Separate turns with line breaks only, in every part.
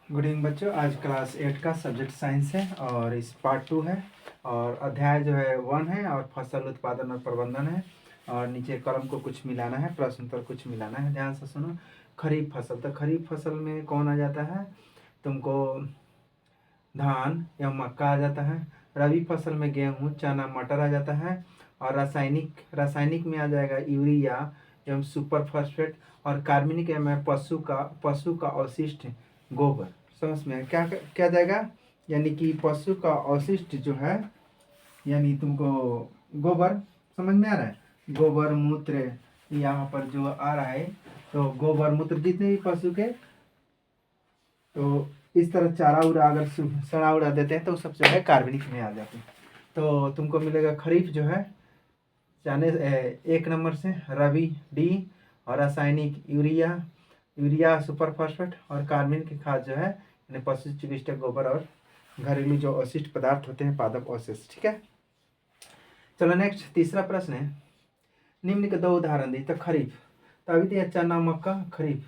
Good evening बच्चों। आज class 8 का सब्जेक्ट साइंस है और इस पार्ट 2 है और अध्याय जो है 1 है और फसल उत्पादन और प्रबंधन है। और नीचे कॉलम को कुछ मिलाना है, प्रश्न उत्तर कुछ मिलाना है। ध्यान से सुनो। खरीफ फसल, तो खरीफ फसल में कौन आ जाता है तुमको? धान या मक्का आ जाता है। रबी फसल में गेहूँ, चना, मटर आ जाता है। और रासायनिक में आ जाएगा यूरिया एवं सुपर फॉस्फेट। और कार्बनिक में पशु का अवशिष्ट गोबर। समझ में क्या क्या जाएगा? यानी कि पशु का अवशिष्ट जो है, यानी तुमको गोबर समझ में आ रहा है? गोबर मूत्र यहाँ पर जो आ रहा है, तो गोबर मूत्र जितने भी पशु के, तो इस तरह चारा उरा अगर सड़ा उड़ा देते हैं तो सब जो है कार्बनिक में आ जाते हैं। तो तुमको मिलेगा खरीफ जो है जाने 1 नंबर से रबी डी, और रासायनिक यूरिया सुपर फॉस्फेट, और कार्बनिक की खाद जो है यानी पशु चिकित्सक गोबर, और घरेलू जो अवशिष्ट पदार्थ होते हैं पादप अवशेष। ठीक है, चलो नेक्स्ट तीसरा प्रश्न है। निम्न के 2 उदाहरण दी। तो खरीफ, तो अभी तो चना मक्का खरीफ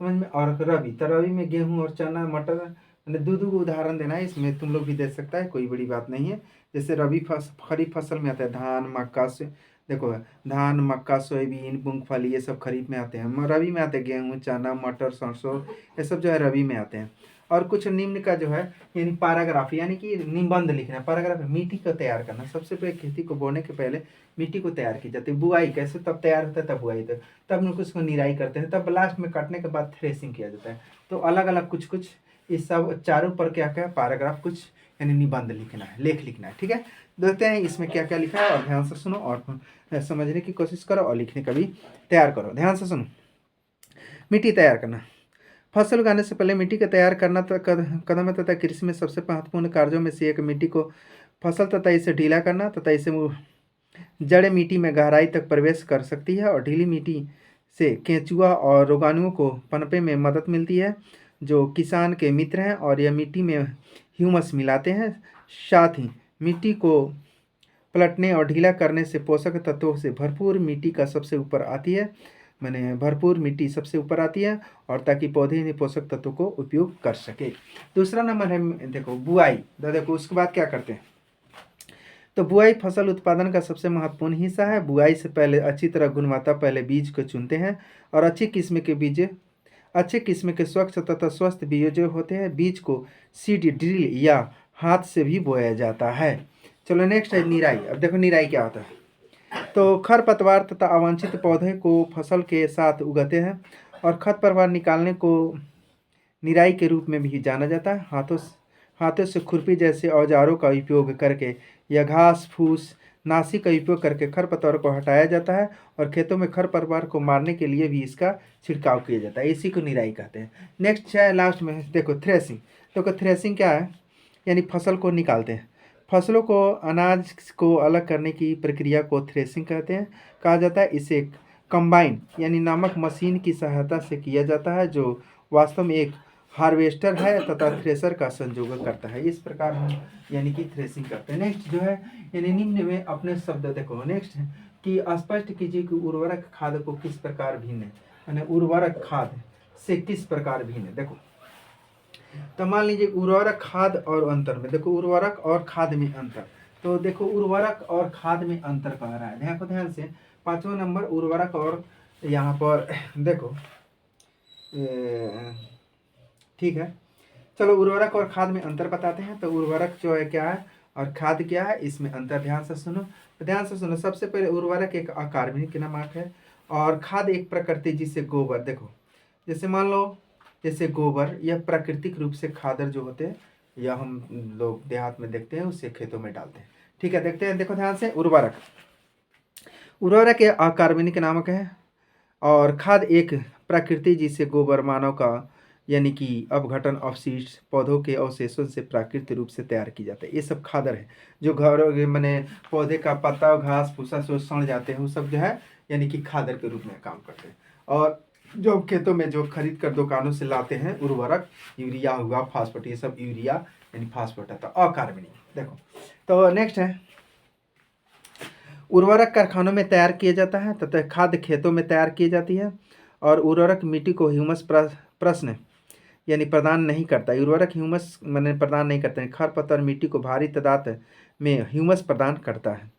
समझ में, और रबी, तो रबी में गेहूँ और चना मटर। मैंने दो उदाहरण देना है, इसमें तुम लोग भी दे सकता है, कोई बड़ी बात नहीं है। जैसे खरीफ फसल में आता है धान मक्का से, देखो धान मक्का सोयाबीन मूंगफली ये सब खरीफ में आते हैं। रबी में आते हैं गेहूँ चना मटर सरसों, ये सब जो है रबी में आते हैं। और कुछ निम्न का जो है यानी पैराग्राफ, यानी कि निबंध लिखना। पैराग्राफ मिट्टी को तैयार करना। सबसे पहले खेती को बोने के पहले मिट्टी को तैयार की जाती है। बुआई कैसे तब तैयार होता है, तब बुआई होता है, तब लोग उसको निराई करते हैं, तब लास्ट में काटने के बाद थ्रेसिंग किया जाता है। तो अलग अलग कुछ कुछ इस सब चारों पर क्या क्या पैराग्राफ कुछ यानी निबंध लिखना है, लेख लिखना है। ठीक है, देखते हैं इसमें क्या क्या लिखा है और ध्यान से सुनो और समझने की कोशिश करो और लिखने का भी तैयार करो। ध्यान से सुनो। मिट्टी तैयार करना। फसल उगाने से पहले मिट्टी को तैयार करना तो कदम है तथा कृषि में सबसे महत्वपूर्ण कार्यों में से एक मिट्टी को फसल तथा इसे ढीला करना तथा इसे जड़ें मिट्टी में गहराई तक प्रवेश कर सकती है और ढीली मिट्टी से केंचुआ और रोगाणुओं को पनपे में मदद मिलती है जो किसान के मित्र हैं और यह मिट्टी में ह्यूमस मिलाते हैं। साथ ही मिट्टी को पलटने और ढीला करने से पोषक तत्वों से भरपूर मिट्टी का सबसे ऊपर आती है, मैंने भरपूर मिट्टी सबसे ऊपर आती है, और ताकि पौधे इन पोषक तत्वों को उपयोग कर सके। दूसरा नंबर है देखो बुआई। तो देखो उसके बाद क्या करते हैं, तो बुआई फसल उत्पादन का सबसे महत्वपूर्ण हिस्सा है। बुआई से पहले अच्छी तरह गुणवत्ता पहले बीज को चुनते हैं और अच्छे किस्म के स्वच्छ तथा स्वस्थ बीज जो होते हैं, बीज को सीड ड्रिल या हाथ से भी बोया जाता है। चलो नेक्स्ट है निराई। अब देखो निराई क्या होता है। तो खरपतवार तथा अवांछित पौधे को फसल के साथ उगाते हैं और खरपतवार निकालने को निराई के रूप में भी जाना जाता है। हाथों से खुरपी जैसे औजारों का उपयोग करके या घास फूस नासी का उपयोग करके खरपतवार को हटाया जाता है और खेतों में खरपतवार को मारने के लिए भी इसका छिड़काव किया जाता है। इसी को निराई कहते हैं। नेक्स्ट है लास्ट में देखो थ्रेसिंग। तो थ्रेसिंग क्या है, यानी फसल को निकालते हैं। फसलों को अनाज को अलग करने की प्रक्रिया को थ्रेसिंग कहते हैं कहा जाता है। इसे कंबाइन यानी नामक मशीन की सहायता से किया जाता है जो वास्तव में एक हार्वेस्टर है तथा थ्रेसर का संयोजन करता है। इस प्रकार हम यानी कि थ्रेसिंग करते हैं। नेक्स्ट जो है यानी निम्न में अपने शब्द देखो। नेक्स्ट है कि स्पष्ट कीजिए कि उर्वरक खाद को किस प्रकार भिन्न है, यानी उर्वरक खाद से किस प्रकार भिन्न है। देखो तो मान लीजिए उर्वरक खाद और अंतर में, देखो उर्वरक और खाद में अंतर। तो देखो उर्वरक और खाद में अंतर कह रहा है, ध्यान से। 5वां नंबर उर्वरक और यहाँ पर देखो ठीक है, चलो उर्वरक और खाद में अंतर बताते हैं। तो उर्वरक जो है क्या है और खाद क्या है, इसमें अंतर ध्यान से सुनो। ध्यान से सुनो, सबसे पहले उर्वरक एक अकार्बनिक नमक है और खाद एक प्रकृति जिसे गोबर। देखो जैसे मान लो जैसे गोबर, यह प्राकृतिक रूप से खादर जो होते हैं, यह हम लोग देहात में देखते हैं, उससे खेतों में डालते हैं। ठीक है, देखते हैं, देखो ध्यान से। उर्वरक एक अकार्बनिक नमक है और खाद एक प्रकृति जिसे गोबर मानव का यानी कि अपघटन अवशिष्ट पौधों के अवशेषों से प्राकृतिक रूप से तैयार की जाते हैं। ये सब खादर है जो घरों मैंने पौधे का पत्ता घास भूसा जो सड़ जाते हैं वो सब जो है यानी कि खादर के रूप में काम करते हैं। और जो खेतों में जो खरीद कर दुकानों से लाते हैं उर्वरक, यूरिया हुआ फास्फेट, ये सब यूरिया यानी फास्फेट है, तो अकार्बनिक। देखो तो नेक्स्ट है उर्वरक कारखानों में तैयार किया जाता है तथा खाद खेतों में तैयार की जाती है। और उर्वरक मिट्टी को ह्यूमस प्रश्न यानी प्रदान नहीं करता। उर्वरक ह्यूमस माने प्रदान नहीं करते हैं। खरपतवार मिट्टी को भारी तादाद में ह्यूमस प्रदान करता है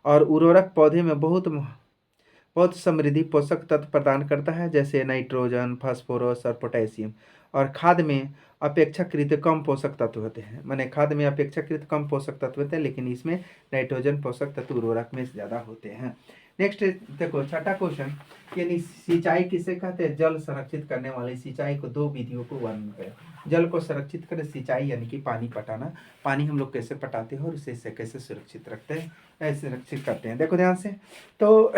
और उर्वरक पौधे में बहुत समृद्धि पोषक तत्व प्रदान करता है, जैसे नाइट्रोजन, फास्फोरस और पोटेशियम। और खाद में अपेक्षाकृत कम पोषक तत्व होते हैं, माने खाद में अपेक्षाकृत कम पोषक तत्व होते हैं, लेकिन इसमें नाइट्रोजन पोषक तत्व उर्वरक में ज़्यादा होते हैं। नेक्स्ट देखो छठा क्वेश्चन, यानी सिंचाई किसे कहते हैं? जल संरक्षित करने वाली सिंचाई को दो विधियों को वर्णन करें। जल को संरक्षित करें, सिंचाई यानी कि पानी पटाना। पानी हम लोग कैसे पटाते हैं और उसे कैसे सुरक्षित रखते हैं, सुरक्षित करते हैं। देखो ध्यान से, तो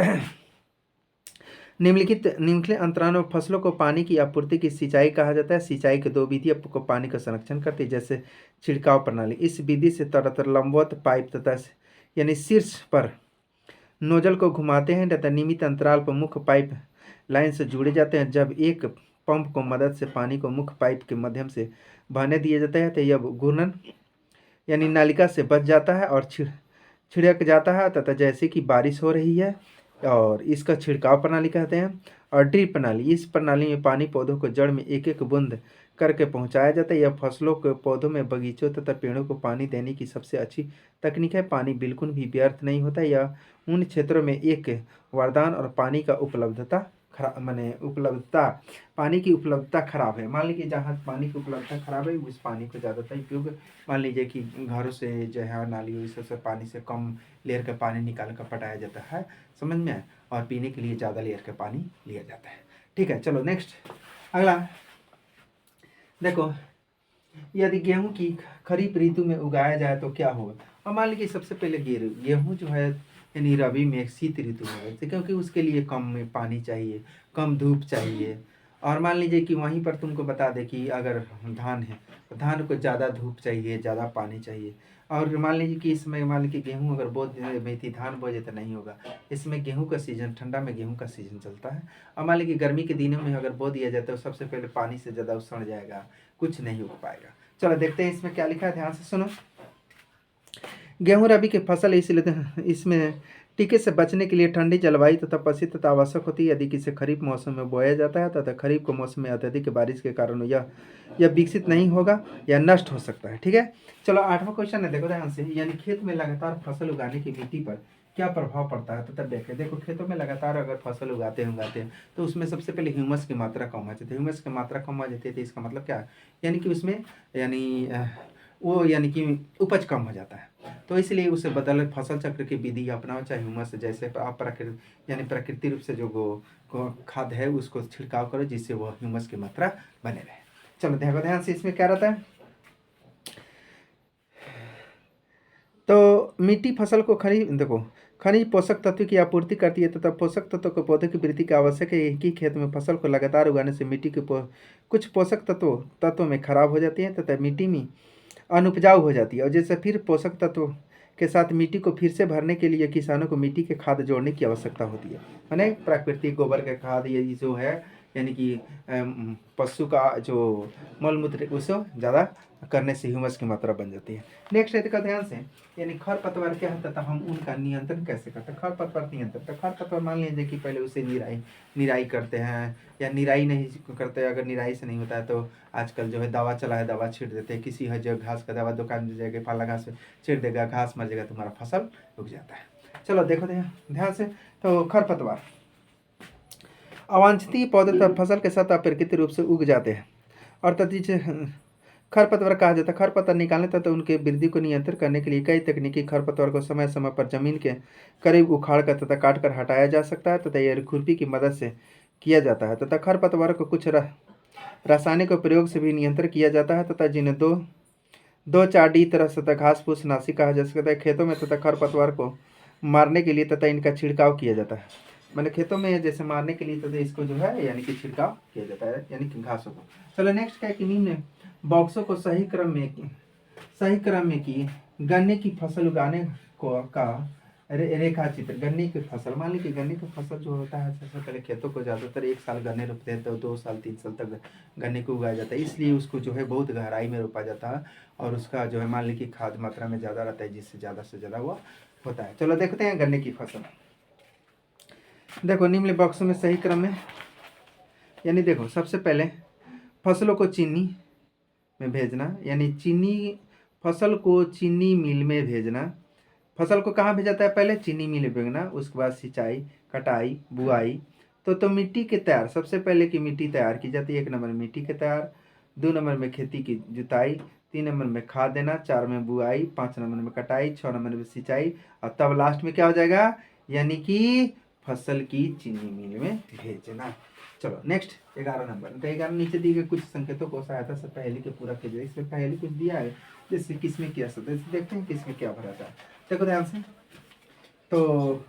निम्नलिखित अंतराल में फसलों को पानी की आपूर्ति की सिंचाई कहा जाता है। सिंचाई के दो विधि को पानी का संरक्षण करती है, जैसे छिड़काव प्रणाली। इस विधि से तरह लंबवत पाइप तथा यानी शीर्ष पर नोजल को घुमाते हैं तथा नियमित अंतराल पर मुख्य पाइप लाइन से जुड़े जाते हैं। जब एक पंप को मदद से पानी को मुख्य पाइप के माध्यम से बहने दिया जाता है तो यह घूर्णन यानी नालिका से बच जाता है और छिड़क जाता है तथा जैसे कि बारिश हो रही है, और इसका छिड़काव प्रणाली कहते हैं। और ड्रिप प्रणाली, इस प्रणाली में पानी पौधों को जड़ में एक एक बूंद करके पहुंचाया जाता है। यह फसलों के पौधों में बगीचों तथा पेड़ों को पानी देने की सबसे अच्छी तकनीक है। पानी बिल्कुल भी व्यर्थ नहीं होता। यह उन क्षेत्रों में एक वरदान और पानी का उपलब्धता उपलब्धता पानी की उपलब्धता खराब है। मान लीजिए जहाँ पानी की उपलब्धता खराब है उस पानी को ज़्यादातर उपयोग, मान लीजिए कि घरों से जो है नालियों से पानी से कम लेयर का पानी निकाल कर पटाया जाता है, समझ में आए, और पीने के लिए ज़्यादा लेयर का पानी लिया जाता है। ठीक है, चलो नेक्स्ट अगला देखो, यदि गेहूं की खरीफ ऋतु में उगाया जाए तो क्या होगा? और मान लीजिए सबसे पहले गेहूं जो है यानी रबी में शीत ऋतु में होते, क्योंकि उसके लिए कम में पानी चाहिए, कम धूप चाहिए। और मान लीजिए कि वहीं पर तुमको बता दें कि अगर धान है तो धान को ज़्यादा धूप चाहिए, ज़्यादा पानी चाहिए। और मान लीजिए कि इसमें मान लीजिए गेहूँ अगर बो मेथी धान बोए तो नहीं होगा। इसमें गेहूँ का सीजन, ठंडा में गेहूँ का सीजन चलता है। और मान लीजिए गर्मी के दिनों में अगर बो दिया जाए तो सबसे पहले पानी से ज़्यादा सड़ जाएगा, कुछ नहीं उग पाएगा। चलो देखते हैं इसमें क्या लिखा है, ध्यान से सुनो। गेहूं रबी की फसल इसलिए इसमें टीके से बचने के लिए ठंडी जलवायु तथा पश्चिम तथा आवश्यक होती है। यदि किसे खरीफ मौसम में बोया जाता है तथा खरीफ के मौसम में अत्यधिक बारिश के कारण यह विकसित नहीं होगा या नष्ट हो सकता है। ठीक है, चलो आठवां क्वेश्चन है, देखो ध्यान से, यानी खेत में लगातार फसल उगाने की विधि पर क्या प्रभाव पड़ता है तथा देखें। देखो खेतों में लगातार अगर फसल उगाते हैं तो उसमें सबसे पहले ह्यूमस की मात्रा कम हो जाती है। ह्यूमस की मात्रा कम हो जाती है तो इसका मतलब क्या है, यानी कि उसमें यानी कि उपज कम हो जाता है। तो इसलिए उसे बदल फसल चक्र की विधि अपनाओ, चाहे ह्यूमस जैसे प्रकृति रूप से जो खाद है उसको छिड़काव करो, जिससे वह ह्यूमस की मात्रा बने रहे। चलो देखो ध्यान से, इसमें क्या रहता है, तो मिट्टी फसल को खनिज पोषक तत्व की आपूर्ति करती है तथा पोषक तत्व को पौधे की वृद्धि का आवश्यक है। एक ही खेत में फसल को लगातार उगाने से मिट्टी के कुछ पोषक तत्वों में खराब हो जाती है तथा मिट्टी में अनुपजाऊ हो जाती है। और जैसे फिर पोषक तत्व के साथ मिट्टी को फिर से भरने के लिए किसानों को मिट्टी के खाद जोड़ने की आवश्यकता होती है। माने प्राकृतिक गोबर के खाद ये जो है, यानी कि पशु का जो मलमूत्र उसको ज़्यादा करने से ह्यूमस की मात्रा बन जाती है। नेक्स्ट है, का ध्यान से, यानी खरपतवार क्या है तथा हम उनका नियंत्रण कैसे करते हैं। खरपतवार नियंत्रण, तो खरपतवार मान लीजिए कि पहले उसे निराई करते हैं, या निराई नहीं करते, अगर निराई से नहीं होता है तो आजकल जो है दवा चला है, दवा छीट देते हैं। किसी है जो घास का दवा दुकान में जाएगा, फला घास छीट देगा, घास मर जाएगा, तुम्हारा फसल उग जाता है। चलो देखो ध्यान से, तो खरपतवार अवांछनीय पौधे तथा फसल के साथ अप्राकृतिक रूप से उग जाते हैं और खरपतवार कहा जाता है। खरपतवार निकालने तथा उनके वृद्धि को नियंत्रित करने के लिए कई तकनीकी खरपतवार को समय समय पर जमीन के करीब उखाड़ कर तथा काट कर हटाया जा सकता है तथा यह खुरपी की मदद से किया जाता है तथा खरपतवार को कुछ रासायनिक प्रयोग से भी नियंत्रित किया जाता है तथा जिन्हें दो चार डी तरह तथा घास फूस नाशी कहा जा सकता है। खेतों में तथा खरपतवार को मारने के लिए तथा इनका छिड़काव किया जाता है। मैंने खेतों में जैसे मारने के लिए तथा इसको जो है यानी कि छिड़काव किया जाता है, यानी कि घासों को। चलो नेक्स्ट क्या है कि निम्न बॉक्सों को सही क्रम में की गन्ने की फसल उगाने का रेखा चित्र। गन्ने की फसल, मान लीजिए गन्ने की फसल जो होता है, सबसे पहले खेतों को ज़्यादातर एक साल गन्ने रोपते हैं तो 2 साल 3 साल तक गन्ने को उगाया जाता है। इसलिए उसको जो है बहुत गहराई में रोपा जाता है और उसका जो है मान लीजिए खाद मात्रा में ज़्यादा रहता है, जिससे ज़्यादा से ज़्यादा वो होता है। चलो देखते हैं गन्ने की फसल। देखो निम्न बॉक्स में सही क्रम में, यानी देखो सबसे पहले फसलों को चीनी में भेजना, यानी चीनी फसल को चीनी मिल में भेजना। फसल को कहाँ भेजा जाता है? पहले चीनी मिल में भेजना, उसके बाद सिंचाई, कटाई, बुआई। तो मिट्टी के तैयार, सबसे पहले की मिट्टी तैयार की जाती है। 1 नंबर मिट्टी के तैयार, 2 नंबर में खेती की जुताई, 3 नंबर में खाद देना, 4 में बुआई, 5 नंबर में कटाई, 6 नंबर में सिंचाई, और तब लास्ट में क्या हो जाएगा? यानी कि फसल की चीनी मिल में भेजना। चलो नेक्स्ट 11 नंबर। तो 11 नीचे दिए गए कुछ संकेतों को सहायता से पहेली के पूरा कीजिए। इसमें पहेली कुछ दिया है, जैसे किसमें क्या सकते हैं, देखते हैं किसमें क्या भरा था। देखो ध्यान से। तो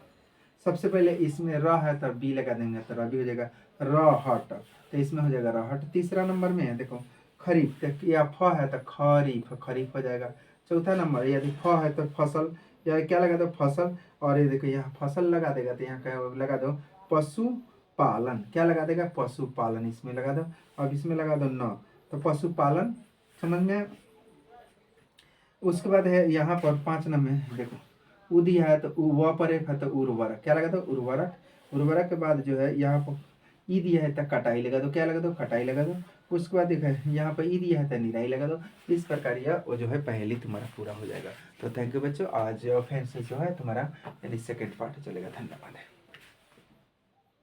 सबसे पहले इसमें र है तो बी लगा देंगे, तो रबी हो जाएगा रहट, तो इसमें हो जाएगा रहट। तीसरा नंबर में है देखो खरीफ, तो या फ है तो खरीफ, खरीफ हो जाएगा। चौथा नंबर यदि फ है तो फसल, या क्या लगा दो? फसल। और ये देखो यहाँ फसल लगा देगा, तो यहाँ क्या लगा दो? पशुपालन। क्या लगा देगा? पशुपालन, इसमें लगा दो। अब इसमें लगा दो न, तो पशुपालन। समझ में? उसके बाद है यहाँ पर 5 नंबर में देखो उ दिया है, तो उ व पर एक है तो उर्वरक। क्या लगा दो? उर्वरक। उर्वरक के बाद जो है यहाँ पर ई दिया है तो कटाई लगा दो। क्या लगा दो? कटाई लगा दो। उसके बाद देखो यहाँ पर ई दिया है तो निराई लगा दो। इस प्रकार यह वो जो है पहली तुम्हारा पूरा हो जाएगा। तो थैंक यू बच्चों, आज फिर से जो है तुम्हारा यानी सेकेंड पार्ट चलेगा। धन्यवाद।